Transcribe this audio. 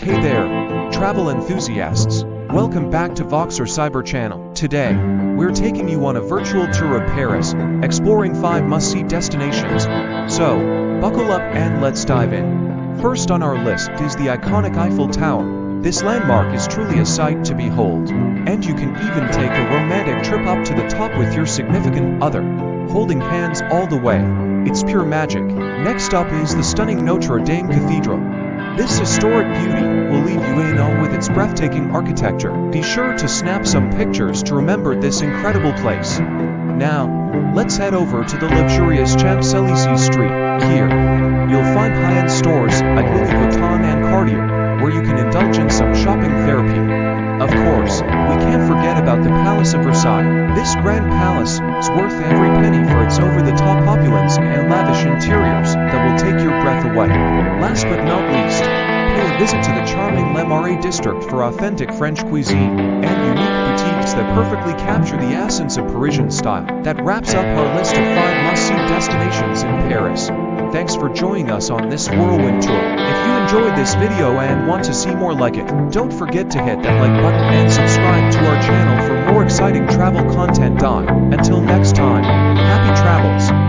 Hey there, travel enthusiasts. Welcome back to Voxer Cyber channel. Today, we're taking you on a virtual tour of Paris, exploring 5 must-see destinations. So, buckle up and let's dive in. First on our list is the iconic Eiffel Tower. This landmark is truly a sight to behold, and you can even take a romantic trip up to the top with your significant other, holding hands all the way. It's pure magic. Next up is the stunning Notre Dame Cathedral. This historic beauty will leave you in awe with its breathtaking architecture. Be sure to snap some pictures to remember this incredible place. Now, let's head over to the luxurious Champs-Élysées street. Here, you'll find high-end stores like Louis Vuitton and Cartier, where you can indulge in some shopping therapy. Of course, we can't forget about the Palace of Versailles. This grand palace is worth every penny for its over-the-top opulence and lavish interiors that will take your breath away. Last but not least, pay a visit to the charming Le Marais district for authentic French cuisine and unique boutiques that perfectly capture the essence of Parisian style. That wraps up our list of 5 must-see destinations in Paris. Thanks for joining us on this whirlwind tour. If you enjoyed this video and want to see more like it, don't forget to hit that like button and subscribe to our channel for more exciting travel content. Until next time, happy travels!